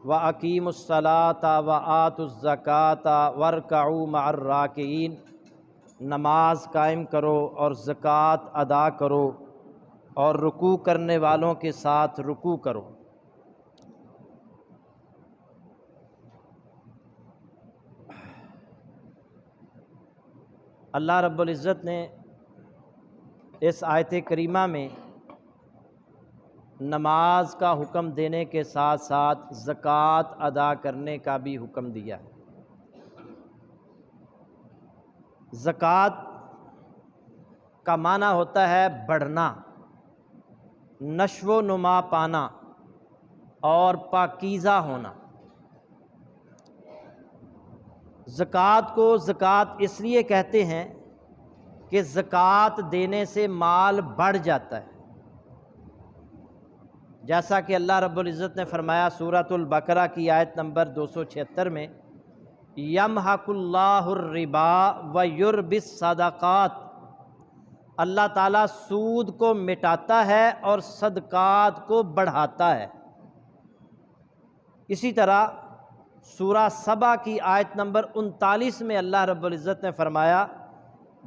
وَأَقِیمُوا الصَّلَاةَ وَآتُوا الزَّکَاةَ وَارْکَعُوا مَعَ الرَّاکعِینَ، نماز قائم کرو اور زکوٰۃ ادا کرو اور رکوع کرنے والوں کے ساتھ رکوع کرو۔ اللہ رب العزت نے اس آیت کریمہ میں نماز کا حکم دینے کے ساتھ ساتھ زکوٰۃ ادا کرنے کا بھی حکم دیا ہے۔ زکوٰۃ کا معنی ہوتا ہے بڑھنا، نشو و نما پانا اور پاکیزہ ہونا۔ زکوٰۃ کو زکوٰۃ اس لیے کہتے ہیں کہ زکوٰۃ دینے سے مال بڑھ جاتا ہے، جیسا کہ اللہ رب العزت نے فرمایا سورۃ البقرہ کی آیت نمبر 276 میں، یمحق اللہ الربا ویربی الصدقات، اللہ تعالیٰ سود کو مٹاتا ہے اور صدقات کو بڑھاتا ہے۔ اسی طرح سورہ سبا کی آیت نمبر 39 میں اللہ رب العزت نے فرمایا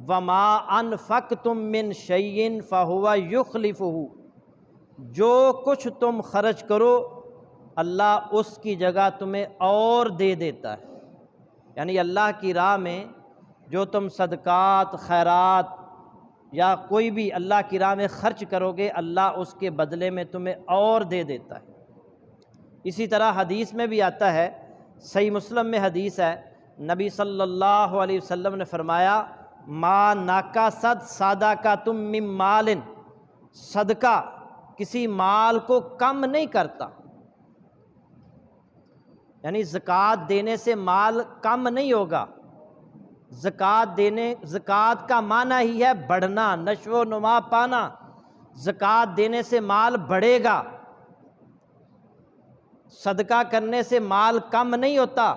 وما انفقتم من شیء فہو یخلفہ، جو کچھ تم خرچ کرو اللہ اس کی جگہ تمہیں اور دے دیتا ہے۔ یعنی اللہ کی راہ میں جو تم صدقات، خیرات یا کوئی بھی اللہ کی راہ میں خرچ کرو گے اللہ اس کے بدلے میں تمہیں اور دے دیتا ہے۔ اسی طرح حدیث میں بھی آتا ہے، صحیح مسلم میں حدیث ہے، نبی صلی اللہ علیہ وسلم نے فرمایا ما ناقصت صدقۃ من مال، صدقہ کسی مال کو کم نہیں کرتا، یعنی زکوٰۃ دینے سے مال کم نہیں ہوگا۔ زکوٰۃ کا معنی ہی ہے بڑھنا، نشو و نما پانا۔ زکوٰۃ دینے سے مال بڑھے گا، صدقہ کرنے سے مال کم نہیں ہوتا۔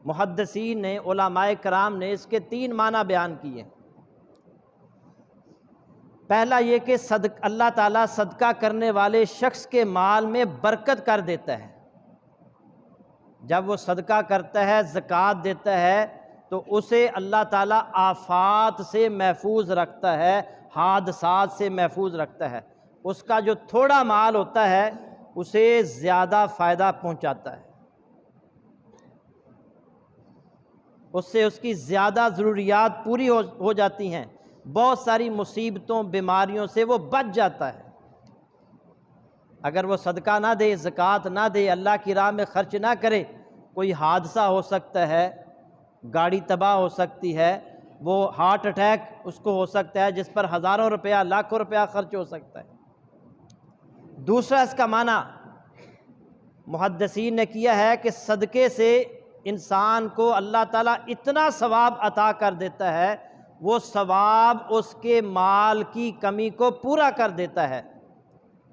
محدثین نے، علماء کرام نے اس کے 3 معنی بیان کیے۔ پہلا یہ کہ اللہ تعالیٰ صدقہ کرنے والے شخص کے مال میں برکت کر دیتا ہے۔ جب وہ صدقہ کرتا ہے، زکوٰۃ دیتا ہے تو اسے اللہ تعالیٰ آفات سے محفوظ رکھتا ہے، حادثات سے محفوظ رکھتا ہے۔ اس کا جو تھوڑا مال ہوتا ہے اسے زیادہ فائدہ پہنچاتا ہے، اس سے اس کی زیادہ ضروریات پوری ہو جاتی ہیں، بہت ساری مصیبتوں، بیماریوں سے وہ بچ جاتا ہے۔ اگر وہ صدقہ نہ دے، زکوٰۃ نہ دے، اللہ کی راہ میں خرچ نہ کرے، کوئی حادثہ ہو سکتا ہے، گاڑی تباہ ہو سکتی ہے، وہ ہارٹ اٹیک اس کو ہو سکتا ہے جس پر ہزاروں روپیہ، لاکھوں روپیہ خرچ ہو سکتا ہے۔ دوسرا اس کا معنی محدثین نے کیا ہے کہ صدقے سے انسان کو اللہ تعالیٰ اتنا ثواب عطا کر دیتا ہے، وہ ثواب اس کے مال کی کمی کو پورا کر دیتا ہے۔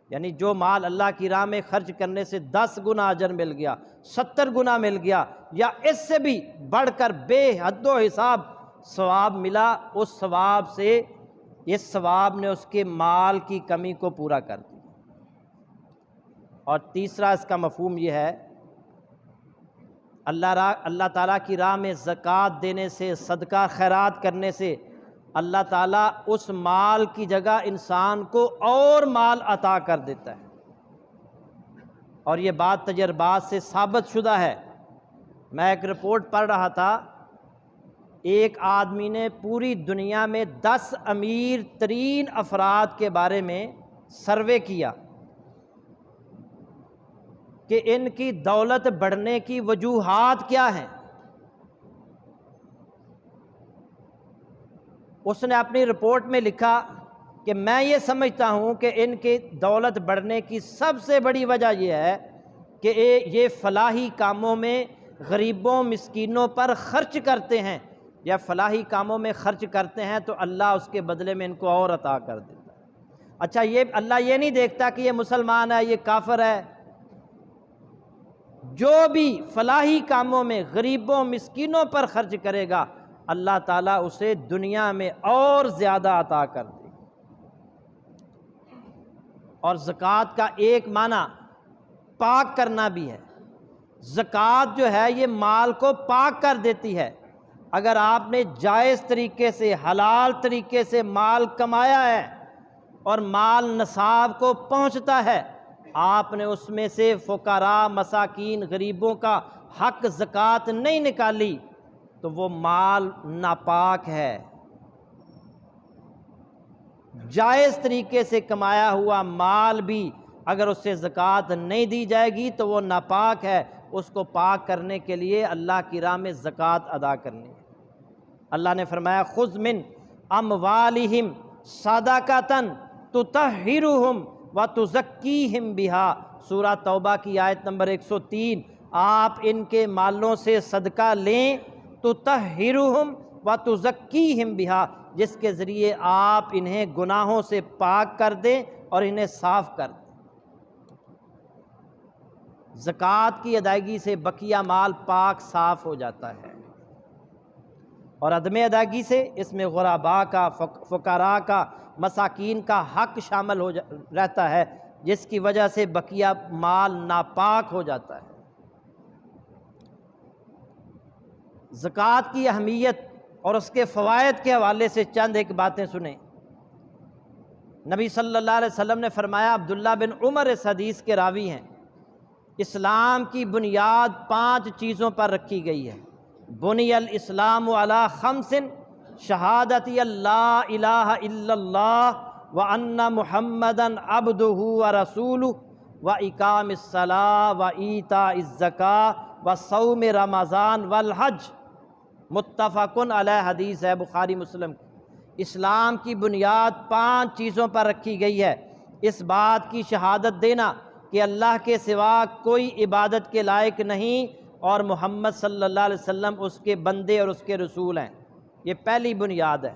یعنی جو مال اللہ کی راہ میں خرچ کرنے سے 10 گنا اجر مل گیا، 70 گنا مل گیا، یا اس سے بھی بڑھ کر بے حد و حساب ثواب ملا، اس ثواب سے اس ثواب نے اس کے مال کی کمی کو پورا کر دیا۔ اور تیسرا اس کا مفہوم یہ ہے، اللہ تعالیٰ کی راہ میں زکوٰۃ دینے سے، صدقہ خیرات کرنے سے اللہ تعالیٰ اس مال کی جگہ انسان کو اور مال عطا کر دیتا ہے۔ اور یہ بات تجربات سے ثابت شدہ ہے۔ میں ایک رپورٹ پڑھ رہا تھا، ایک آدمی نے پوری دنیا میں 10 امیر ترین افراد کے بارے میں سروے کیا کہ ان کی دولت بڑھنے کی وجوہات کیا ہیں۔ اس نے اپنی رپورٹ میں لکھا کہ میں یہ سمجھتا ہوں کہ ان کی دولت بڑھنے کی سب سے بڑی وجہ یہ ہے کہ یہ فلاحی کاموں میں غریبوں، مسکینوں پر خرچ کرتے ہیں، یا فلاحی کاموں میں خرچ کرتے ہیں تو اللہ اس کے بدلے میں ان کو اور عطا کر دیتا ہے۔ اچھا، یہ اللہ یہ نہیں دیکھتا کہ یہ مسلمان ہے، یہ کافر ہے، جو بھی فلاحی کاموں میں غریبوں، مسکینوں پر خرچ کرے گا اللہ تعالیٰ اسے دنیا میں اور زیادہ عطا کر دے گا۔ اور زکوٰۃ کا ایک معنی پاک کرنا بھی ہے۔ زکوٰۃ جو ہے یہ مال کو پاک کر دیتی ہے۔ اگر آپ نے جائز طریقے سے، حلال طریقے سے مال کمایا ہے اور مال نصاب کو پہنچتا ہے، آپ نے اس میں سے فقراء، مساکین، غریبوں کا حق زکوٰۃ نہیں نکالی تو وہ مال ناپاک ہے۔ جائز طریقے سے کمایا ہوا مال بھی اگر اس سے زکوٰۃ نہیں دی جائے گی تو وہ ناپاک ہے، اس کو پاک کرنے کے لیے اللہ کی راہ میں زکوٰۃ ادا کرنی ہے۔ اللہ نے فرمایا خذ من اموالہم صدقۃ تطہرہم وتزکیہم بہا، سورہ توبہ کی آیت نمبر 103۔ آپ ان کے مالوں سے صدقہ لیں، تطہرہم وتزکیہم بہا، جس کے ذریعے آپ انہیں گناہوں سے پاک کر دیں اور انہیں صاف کر دیں۔ زکوٰۃ کی ادائیگی سے بقیہ مال پاک صاف ہو جاتا ہے، اور عدم ادائیگی سے اس میں غرباء کا، فقراء کا، مساکین کا حق شامل رہتا ہے، جس کی وجہ سے بقیہ مال ناپاک ہو جاتا ہے۔ زکوٰۃ کی اہمیت اور اس کے فوائد کے حوالے سے چند ایک باتیں سنیں۔ نبی صلی اللہ علیہ وسلم نے فرمایا، عبداللہ بن عمر اس حدیث کے راوی ہیں، اسلام کی بنیاد 5 چیزوں پر رکھی گئی ہے۔ بنی الاسلام علی 5، شہادت اللہ الہ الا اللہ وان محمدا عبدہ ورسولہ واقام الصلاۃ وایتاء الزکاۃ وصوم رمضان والحج، متفق علیہ حدیث ہے بخاری مسلم کی۔ اسلام کی بنیاد 5 چیزوں پر رکھی گئی ہے۔ اس بات کی شہادت دینا کہ اللہ کے سوا کوئی عبادت کے لائق نہیں اور محمد صلی اللہ علیہ وسلم اس کے بندے اور اس کے رسول ہیں، یہ پہلی بنیاد ہے۔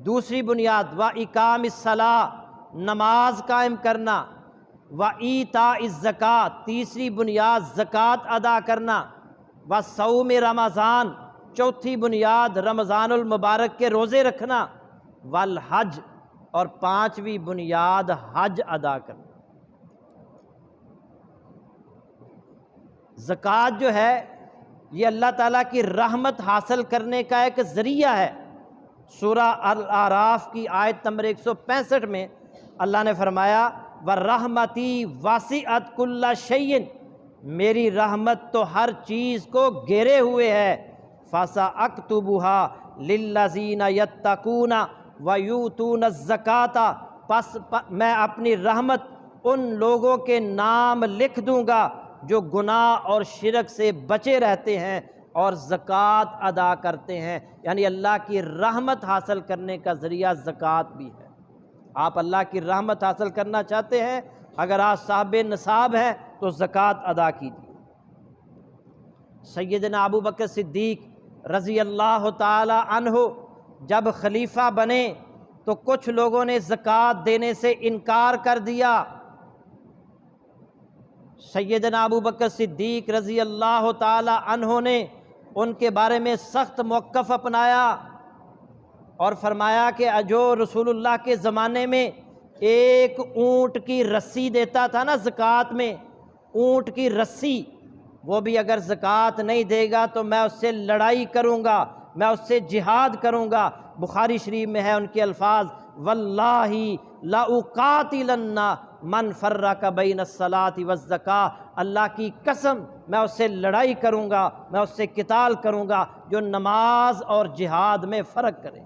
دوسری بنیاد وَإِقَامِ الصَّلَاةِ، نماز قائم کرنا، وَإِيتَاءِ الزَّکَاۃ، تیسری بنیاد زکوٰۃ ادا کرنا، وَصَوْمِ رمضان، چوتھی بنیاد رمضان المبارک کے روزے رکھنا، والحج، اور 5ویں بنیاد حج ادا کرنا۔ زکوٰۃ جو ہے یہ اللہ تعالیٰ کی رحمت حاصل کرنے کا ایک ذریعہ ہے۔ سورہ الاعراف کی آیت نمبر 165 میں اللہ نے فرمایا وَرَحْمَتِی وَاسِعَتْ كُلَّ شَيْءٍ، میری رحمت تو ہر چیز کو گھیرے ہوئے ہے، فَسَأَكْتُبُهَا لِلَّذِينَ يَتَّقُونَ وَيُؤْتُونَ الزَّكَاةَ، پس میں اپنی رحمت ان لوگوں کے نام لکھ دوں گا جو گناہ اور شرک سے بچے رہتے ہیں اور زکوٰۃ ادا کرتے ہیں۔ یعنی اللہ کی رحمت حاصل کرنے کا ذریعہ زکوٰۃ بھی ہے۔ آپ اللہ کی رحمت حاصل کرنا چاہتے ہیں، اگر آپ صاحب نصاب ہیں تو زکوٰۃ ادا کیجیے۔ سیدنا ابو بکر صدیق رضی اللہ تعالی عنہ جب خلیفہ بنے تو کچھ لوگوں نے زکوٰۃ دینے سے انکار کر دیا۔ سیدنا ابو بکر صدیق رضی اللہ تعالی عنہ نے ان کے بارے میں سخت موقف اپنایا اور فرمایا کہ جو رسول اللہ کے زمانے میں ایک اونٹ کی رسی دیتا تھا نا زکوٰۃ میں، اونٹ کی رسی، وہ بھی اگر زکوٰۃ نہیں دے گا تو میں اس سے لڑائی کروں گا، میں اس سے جہاد کروں گا۔ بخاری شریف میں ہے ان کے الفاظ، واللہ لأقاتلن من فرق بین الصلاۃ والزکاۃ، اللہ کی قسم میں اس سے لڑائی کروں گا، میں اس سے قتال کروں گا جو نماز اور جہاد میں فرق کرے۔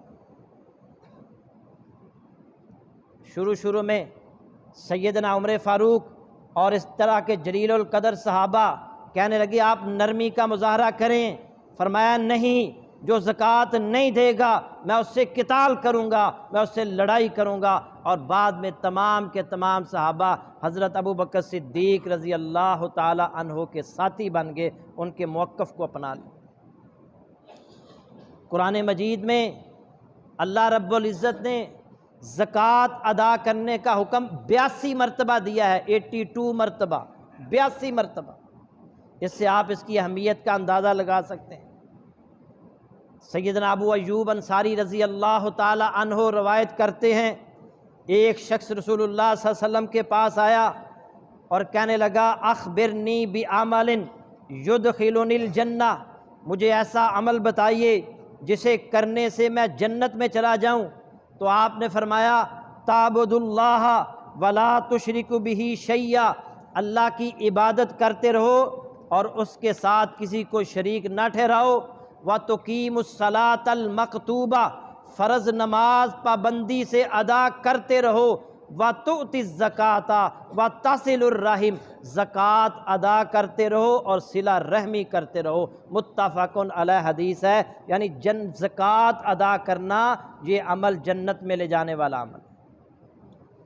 شروع میں سیدنا عمر فاروق اور اس طرح کے جلیل القدر صحابہ کہنے لگے آپ نرمی کا مظاہرہ کریں، فرمایا نہیں، جو زکوٰۃ نہیں دے گا میں اس سے قتال کروں گا، میں اس سے لڑائی کروں گا۔ اور بعد میں تمام کے تمام صحابہ حضرت ابو بکر صدیق رضی اللہ تعالی عنہ کے ساتھی بن گئے، ان کے موقف کو اپنا لیا۔ قرآن مجید میں اللہ رب العزت نے زکوٰۃ ادا کرنے کا حکم 82 مرتبہ دیا ہے، 82 مرتبہ، 82 مرتبہ۔ اس سے آپ اس کی اہمیت کا اندازہ لگا سکتے ہیں۔ سیدنا ابو ایوب انصاری رضی اللہ تعالی عنہ روایت کرتے ہیں، ایک شخص رسول اللہ صلی اللہ علیہ وسلم کے پاس آیا اور کہنے لگا اخبرنی بعمل یدخلنی الجنہ، مجھے ایسا عمل بتائیے جسے کرنے سے میں جنت میں چلا جاؤں۔ تو آپ نے فرمایا تعبد اللہ ولا تشرک بہ شیئا، اللہ کی عبادت کرتے رہو اور اس کے ساتھ کسی کو شریک نہ ٹھہراؤ۔ وتقیم الصلاۃ المکتوبہ، فرض نماز پابندی سے ادا کرتے رہو۔ وتؤتی الزکوٰۃ وتصل الرحم، زکوٰۃ ادا کرتے رہو اور صلہ رحمی کرتے رہو۔ متفق علیہ حدیث ہے، یعنی زکوٰۃ ادا کرنا یہ عمل جنت میں لے جانے والا عمل۔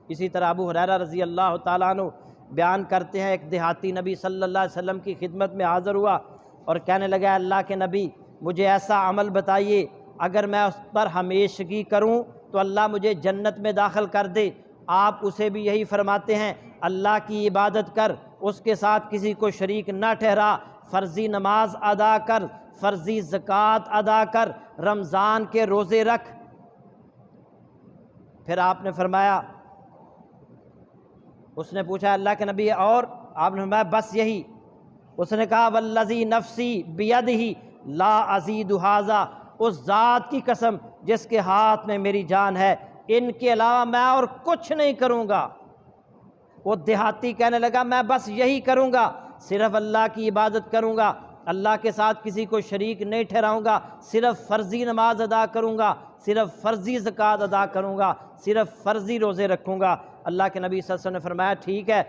اسی طرح ابو ہریرہ رضی اللہ تعالیٰ عنہ بیان کرتے ہیں، ایک دیہاتی نبی صلی اللہ علیہ وسلم کی خدمت میں حاضر ہوا اور کہنے لگا اللہ کے نبی مجھے ایسا عمل بتائیے اگر میں اس پر ہمیشگی کروں تو اللہ مجھے جنت میں داخل کر دے۔ آپ اسے بھی یہی فرماتے ہیں اللہ کی عبادت کر، اس کے ساتھ کسی کو شریک نہ ٹھہرا، فرضی نماز ادا کر، فرضی زکوٰۃ ادا کر، رمضان کے روزے رکھ۔ پھر آپ نے فرمایا، اس نے پوچھا اللہ کے نبی اور؟ آپ نے فرمایا بس یہی۔ اس نے کہا والذی نفسی بیدہ لا ازید ھذا، اس ذات کی قسم جس کے ہاتھ میں میری جان ہے، ان کے علاوہ میں اور کچھ نہیں کروں گا۔ وہ دیہاتی کہنے لگا میں بس یہی کروں گا، صرف اللہ کی عبادت کروں گا، اللہ کے ساتھ کسی کو شریک نہیں ٹھہراؤں گا، صرف فرضی نماز ادا کروں گا، صرف فرضی زکوٰۃ ادا کروں گا، صرف فرضی روزے رکھوں گا۔ اللہ کے نبی صلی اللہ علیہ وسلم نے فرمایا ٹھیک ہے۔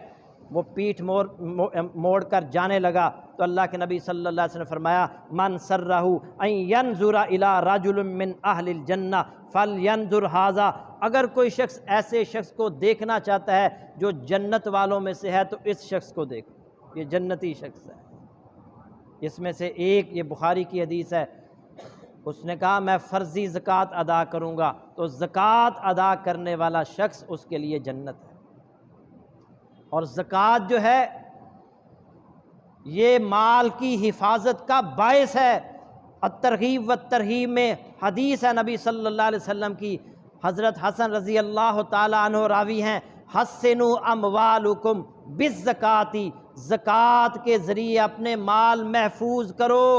وہ پیٹھ موڑ کر جانے لگا تو اللہ کے نبی صلی اللہ علیہ وسلم نے فرمایا من سرہ ان ینظر الی رجل من اہل الجنہ فلینظر ھذا، اگر کوئی شخص ایسے شخص کو دیکھنا چاہتا ہے جو جنت والوں میں سے ہے تو اس شخص کو دیکھ، یہ جنتی شخص ہے۔ اس میں سے ایک یہ بخاری کی حدیث ہے، اس نے کہا میں فرضی زکوٰۃ ادا کروں گا، تو زکوٰۃ ادا کرنے والا شخص اس کے لیے جنت ہے۔ اور زکوٰۃ جو ہے یہ مال کی حفاظت کا باعث ہے۔ الترغیب والترہیب میں حدیث ہے نبی صلی اللہ علیہ وسلم کی، حضرت حسن رضی اللہ تعالیٰ عنہ راوی ہیں، حسنوا اموالکم بالزکوٰۃ، زکوٰۃ کے ذریعے اپنے مال محفوظ کرو۔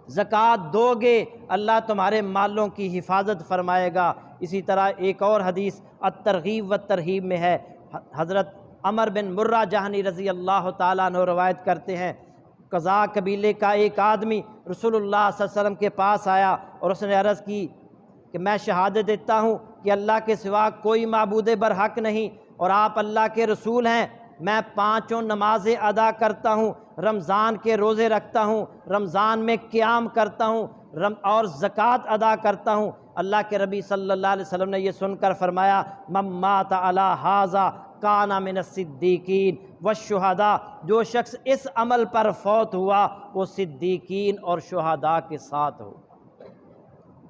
زکوٰۃ دو گے اللہ تمہارے مالوں کی حفاظت فرمائے گا۔ اسی طرح ایک اور حدیث الترغیب والترہیب میں ہے، حضرت عمر بن مرہ جہنی رضی اللہ تعالیٰ عنہ روایت کرتے ہیں، قضاء قبیلے کا ایک آدمی رسول اللہ صلی اللہ علیہ وسلم کے پاس آیا اور اس نے عرض کی کہ میں شہادت دیتا ہوں کہ اللہ کے سوا کوئی معبود برحق نہیں اور آپ اللہ کے رسول ہیں، میں 5 نمازیں ادا کرتا ہوں، رمضان کے روزے رکھتا ہوں، رمضان میں قیام کرتا ہوں اور زکوٰۃ ادا کرتا ہوں۔ اللہ کے نبی صلی اللہ علیہ وسلم نے یہ سن کر فرمایا من مات علی ھذا کان من الصدیقین والشہداء، جو شخص اس عمل پر فوت ہوا وہ صدیقین اور شہداء کے ساتھ ہو۔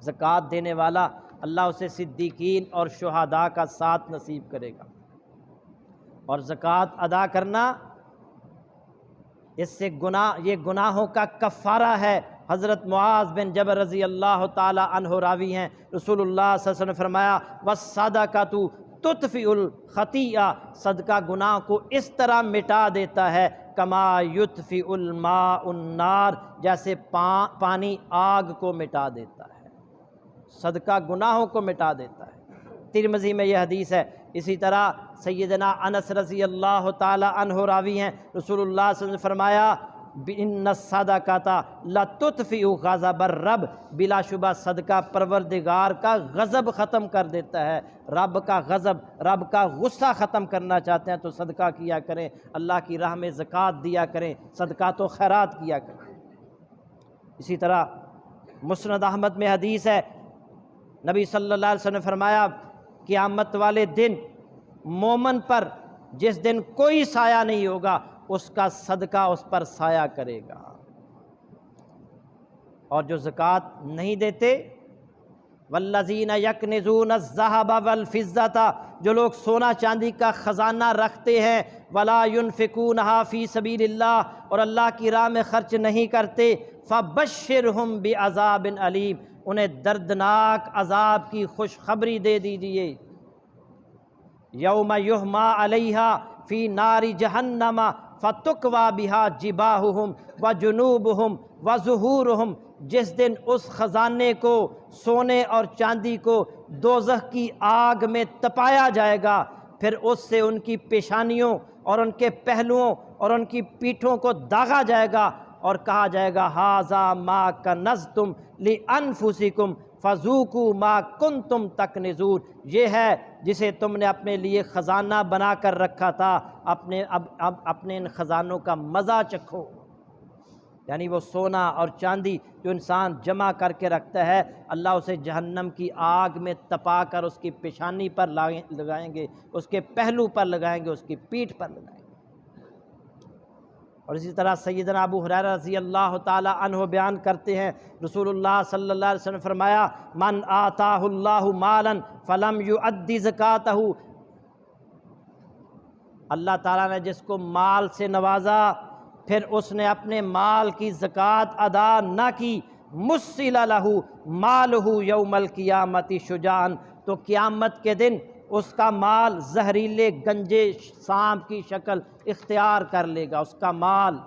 زکوٰۃ دینے والا اللہ اسے صدیقین اور شہداء کا ساتھ نصیب کرے گا۔ اور زکوٰۃ ادا کرنا اس سے یہ گناہوں کا کفارہ ہے۔ حضرت معاذ بن جبل رضی اللہ تعالی عنہ راوی ہیں، رسول اللہ صلی اللہ علیہ وسلم نے فرمایا والصدقۃ تطفئ الخطیئہ، صدقہ گناہ کو اس طرح مٹا دیتا ہے کما یطفئ الماء النار، جیسے پانی آگ کو مٹا دیتا ہے۔ صدقہ گناہوں کو مٹا دیتا ہے۔ ترمذی میں یہ حدیث ہے۔ اسی طرح سیدنا انس رضی اللہ تعالی عنہ راوی ہیں، رسول اللہ صلی اللہ علیہ وسلم نے فرمایا بِإِنَّ الصَّدَقَةَ لَتُطْفِئُ غَضَبَ الرَّبِّ، بلا شبہ صدقہ پروردگار کا غضب ختم کر دیتا ہے۔ رب کا غضب، رب کا غصہ ختم کرنا چاہتے ہیں تو صدقہ کیا کریں، اللہ کی راہ میں زکوٰۃ دیا کریں، صدقات و خیرات کیا کریں۔ اسی طرح مسند احمد میں حدیث ہے، نبی صلی اللہ علیہ وسلم نے فرمایا قیامت والے دن مومن پر جس دن کوئی سایہ نہیں ہوگا اس کا صدقہ اس پر سایہ کرے گا۔ اور جو زکوٰۃ نہیں دیتے والذین یکنزون الذھب والفضة، جو لوگ سونا چاندی کا خزانہ رکھتے ہیں ولا ینفقونھا فی سبیل اللہ، اور اللہ کی راہ میں خرچ نہیں کرتے، فبشرھم بعذاب علیم، انہیں دردناک عذاب کی خوشخبری دے دیجیے۔ یوم یحمیٰ علیہا فی نار جہنم فتقوا بہا جباہہم و جنوبہم و ظہورہم، جس دن اس خزانے کو، سونے اور چاندی کو دوزخ کی آگ میں تپایا جائے گا، پھر اس سے ان کی پیشانیوں اور ان کے پہلوؤں اور ان کی پیٹھوں کو داغا جائے گا اور کہا جائے گا ھذا ما کنزتم لانفسکم فذوقوا ما کنتم تکنزون، یہ ہے جسے تم نے اپنے لیے خزانہ بنا کر رکھا تھا، اب اپنے ان خزانوں کا مزہ چکھو۔ یعنی وہ سونا اور چاندی جو انسان جمع کر کے رکھتا ہے، اللہ اسے جہنم کی آگ میں تپا کر اس کی پیشانی پر لگائیں گے، اس کے پہلو پر لگائیں گے، اس کی پیٹھ پر لگائیں گے۔ اور اسی طرح سیدنا ابو ہریرہ رضی اللہ تعالی عنہ بیان کرتے ہیں، رسول اللہ صلی اللہ علیہ وسلم نے فرمایا من آتاہ اللہ مالا فلم یؤدی زکاتہ، اللہ تعالیٰ نے جس کو مال سے نوازا پھر اس نے اپنے مال کی زکوٰۃ ادا نہ کی، مُثِّلَ لَهُ مَالُهُ یوم القیامۃ شجاعاً، تو قیامت کے دن اس کا مال زہریلے گنجے سانپ کی شکل اختیار کر لے گا، اس کا مال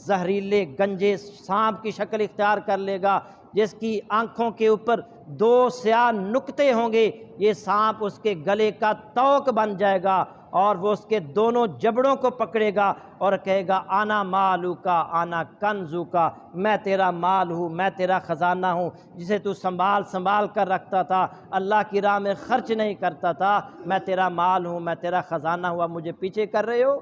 زہریلے گنجے سانپ کی شکل اختیار کر لے گا، جس کی آنکھوں کے اوپر 2 سیاہ نقطے ہوں گے، یہ سانپ اس کے گلے کا توق بن جائے گا اور وہ اس کے دونوں جبڑوں کو پکڑے گا اور کہے گا آنا مالو کا آنا کنزو کا، میں تیرا مال ہوں، میں تیرا خزانہ ہوں، جسے تو سنبھال کر رکھتا تھا، اللہ کی راہ میں خرچ نہیں کرتا تھا، میں تیرا مال ہوں، میں تیرا خزانہ ہوں، اب مجھے پیچھے کر رہے ہو۔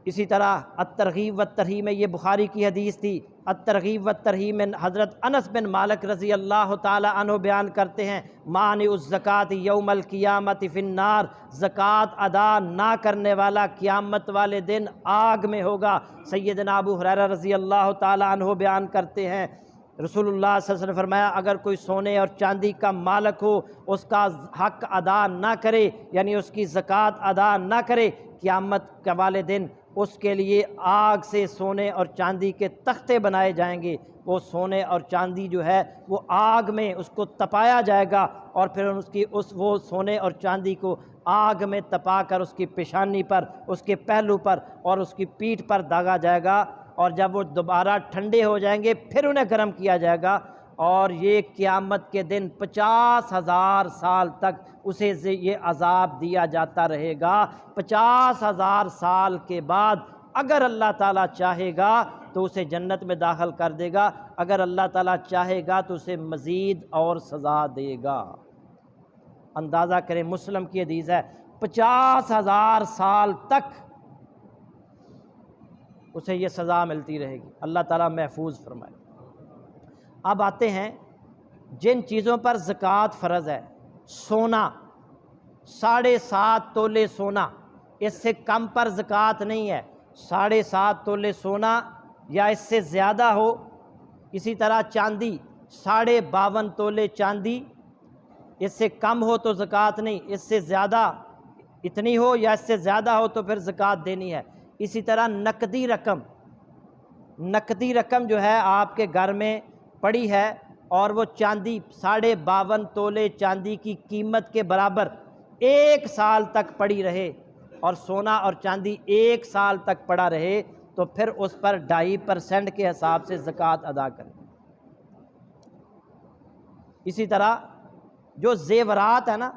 اسی طرح الترغیب والترہیب میں، یہ بخاری کی حدیث تھی، الترغیب والترہیب میں حضرت انس بن مالک رضی اللہ تعالی عنہ بیان کرتے ہیں مانع الزکوٰۃ یوم القیامۃ فی النار، زکوٰۃ ادا نہ کرنے والا قیامت والے دن آگ میں ہوگا۔ سیدنا ابو ہریرہ رضی اللہ تعالی عنہ بیان کرتے ہیں رسول اللہ صلی اللہ علیہ وسلم نے فرمایا اگر کوئی سونے اور چاندی کا مالک ہو، اس کا حق ادا نہ کرے، یعنی اس کی زکوٰۃ ادا نہ کرے، قیامت کے والے دن اس کے لیے آگ سے سونے اور چاندی کے تختے بنائے جائیں گے، وہ سونے اور چاندی جو ہے وہ آگ میں اس کو تپایا جائے گا اور پھر وہ سونے اور چاندی کو آگ میں تپا کر اس کی پیشانی پر، اس کے پہلو پر اور اس کی پیٹھ پر داغا جائے گا، اور جب وہ دوبارہ ٹھنڈے ہو جائیں گے پھر انہیں گرم کیا جائے گا، اور یہ قیامت کے دن 50,000 سال تک اسے یہ عذاب دیا جاتا رہے گا۔ 50,000 سال کے بعد اگر اللہ تعالیٰ چاہے گا تو اسے جنت میں داخل کر دے گا، اگر اللہ تعالیٰ چاہے گا تو اسے مزید اور سزا دے گا۔ اندازہ کریں، مسلم کی حدیث ہے، 50,000 سال تک اسے یہ سزا ملتی رہے گی، اللہ تعالیٰ محفوظ فرمائے۔ اب آتے ہیں جن چیزوں پر زکوٰۃ فرض ہے، سونا 7.5 تولے سونا، اس سے کم پر زکوٰۃ نہیں ہے، 7.5 تولے سونا یا اس سے زیادہ ہو۔ اسی طرح چاندی 52.5 تولے چاندی، اس سے کم ہو تو زکوٰۃ نہیں، اس سے زیادہ اتنی ہو یا اس سے زیادہ ہو تو پھر زکوٰۃ دینی ہے۔ اسی طرح نقدی رقم جو ہے آپ کے گھر میں پڑی ہے اور وہ چاندی 52.5 تولے چاندی کی قیمت کے برابر 1 سال تک پڑی رہے اور سونا اور چاندی 1 سال تک پڑا رہے تو پھر اس پر 2.5% کے حساب سے زکوٰۃ ادا کریں۔ اسی طرح جو زیورات ہیں نا،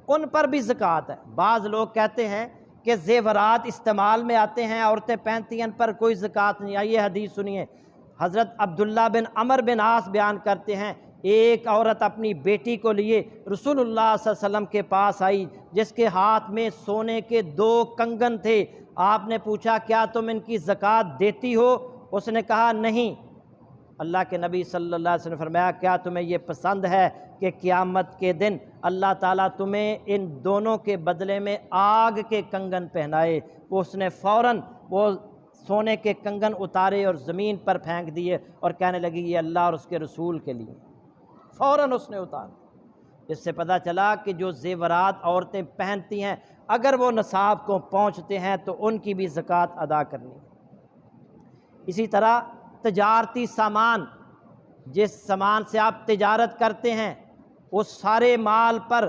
ان پر بھی زکوٰۃ ہے۔ بعض لوگ کہتے ہیں کہ زیورات استعمال میں آتے ہیں، عورتیں پہنتی ہیں، ان پر کوئی زکوٰۃ نہیں۔ آئیے حدیث سنیے، حضرت عبداللہ بن عمر بن عاص بیان کرتے ہیں ایک عورت اپنی بیٹی کو لیے رسول اللہ صلی اللہ علیہ وسلم کے پاس آئی، جس کے ہاتھ میں سونے کے 2 کنگن تھے۔ آپ نے پوچھا کیا تم ان کی زکوٰۃ دیتی ہو؟ اس نے کہا نہیں۔ اللہ کے نبی صلی اللہ علیہ وسلم نے فرمایا کیا تمہیں یہ پسند ہے کہ قیامت کے دن اللہ تعالیٰ تمہیں ان دونوں کے بدلے میں آگ کے کنگن پہنائے؟ وہ اس نے فوراً وہ سونے کے کنگن اتارے اور زمین پر پھینک دیے اور کہنے لگی یہ اللہ اور اس کے رسول کے لیے، فوراً اس نے اتار۔ اس سے پتہ چلا کہ جو زیورات عورتیں پہنتی ہیں اگر وہ نصاب کو پہنچتے ہیں تو ان کی بھی زکوٰۃ ادا کرنی۔ اسی طرح تجارتی سامان، جس سامان سے آپ تجارت کرتے ہیں اس سارے مال پر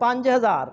5,000,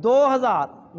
2,000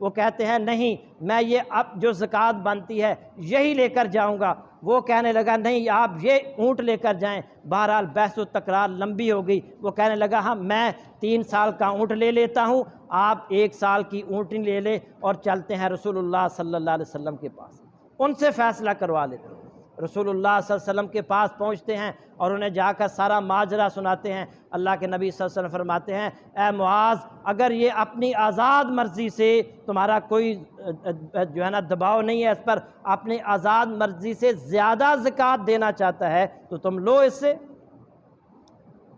وہ کہتے ہیں نہیں میں یہ اب جو زکوٰۃ بنتی ہے یہی لے کر جاؤں گا۔ وہ کہنے لگا نہیں آپ یہ اونٹ لے کر جائیں۔ بہرحال بحث و تکرار لمبی ہو گئی۔ وہ کہنے لگا ہاں میں 3 سال کا اونٹ لے لیتا ہوں، آپ 1 سال کی اونٹنی لے لے اور چلتے ہیں رسول اللہ صلی اللہ علیہ وسلم کے پاس، ان سے فیصلہ کروا لیتے ہیں۔ رسول اللہ صلی اللہ علیہ وسلم کے پاس پہنچتے ہیں اور انہیں جا کر سارا ماجرا سناتے ہیں۔ اللہ کے نبی صلی اللہ علیہ وسلم فرماتے ہیں اے معاذ اگر یہ اپنی آزاد مرضی سے، تمہارا کوئی جو ہے نا دباؤ نہیں ہے اس پر، اپنی آزاد مرضی سے زیادہ زکوٰۃ دینا چاہتا ہے تو تم لو اس سے۔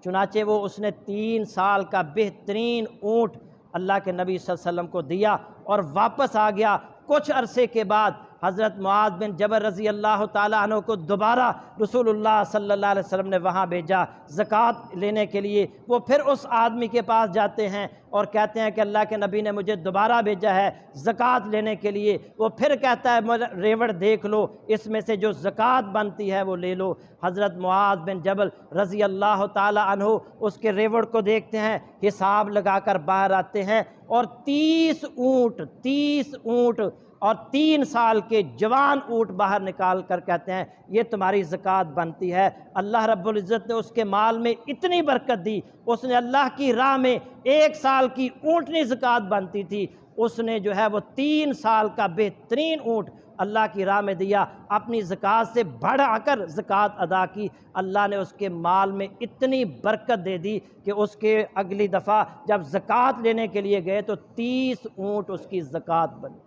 چنانچہ وہ اس نے 3 سال کا بہترین اونٹ اللہ کے نبی صلی اللہ علیہ وسلم کو دیا اور واپس آ گیا۔ کچھ عرصے کے بعد حضرت معاذ بن جبل رضی اللہ تعالیٰ عنہ کو دوبارہ رسول اللہ صلی اللہ علیہ وسلم نے وہاں بھیجا زکوٰۃ لینے کے لیے۔ وہ پھر اس آدمی کے پاس جاتے ہیں اور کہتے ہیں کہ اللہ کے نبی نے مجھے دوبارہ بھیجا ہے زکوٰۃ لینے کے لیے۔ وہ پھر کہتا ہے ریوڑ دیکھ لو، اس میں سے جو زکوٰۃ بنتی ہے وہ لے لو۔ حضرت معاذ بن جبل رضی اللہ تعالیٰ عنہ اس کے ریوڑ کو دیکھتے ہیں، حساب لگا کر باہر آتے ہیں اور 30 اونٹ اور 3 سال کے جوان اونٹ باہر نکال کر کہتے ہیں یہ تمہاری زکوٰۃ بنتی ہے۔ اللہ رب العزت نے اس کے مال میں اتنی برکت دی، اس نے اللہ کی راہ میں 1 سال کی اونٹنی زکوٰۃ بنتی تھی، اس نے جو ہے وہ 3 سال کا بہترین اونٹ اللہ کی راہ میں دیا، اپنی زکوٰۃ سے بڑھا کر زکوٰۃ ادا کی۔ اللہ نے اس کے مال میں اتنی برکت دے دی کہ اس کے اگلی دفعہ جب زکوٰۃ لینے کے لیے گئے تو 30 اونٹ اس کی زکوٰۃ بنی۔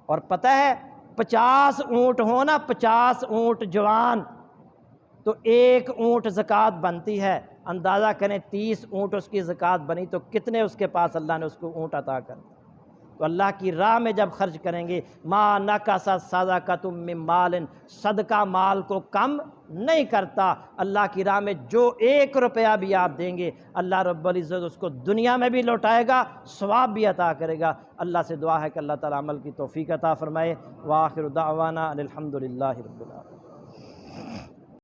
اور پتہ ہے 50 اونٹ ہو نا، 50 اونٹ جوان تو 1 اونٹ زکوٰۃ بنتی ہے۔ اندازہ کریں 30 اونٹ اس کی زکوٰۃ بنی تو کتنے اس کے پاس اللہ نے اس کو اونٹ عطا کر دی۔ تو اللہ کی راہ میں جب خرچ کریں گے ما نقص صدقۃ من مال، صدقہ مال کو کم نہیں کرتا۔ اللہ کی راہ میں جو 1 روپیہ بھی آپ دیں گے اللہ رب العزت اس کو دنیا میں بھی لوٹائے گا، ثواب بھی عطا کرے گا۔ اللہ سے دعا ہے کہ اللہ تعالیٰ عمل کی توفیق عطا فرمائے۔ وآخر دعوانا الحمد للہ رب العالمین۔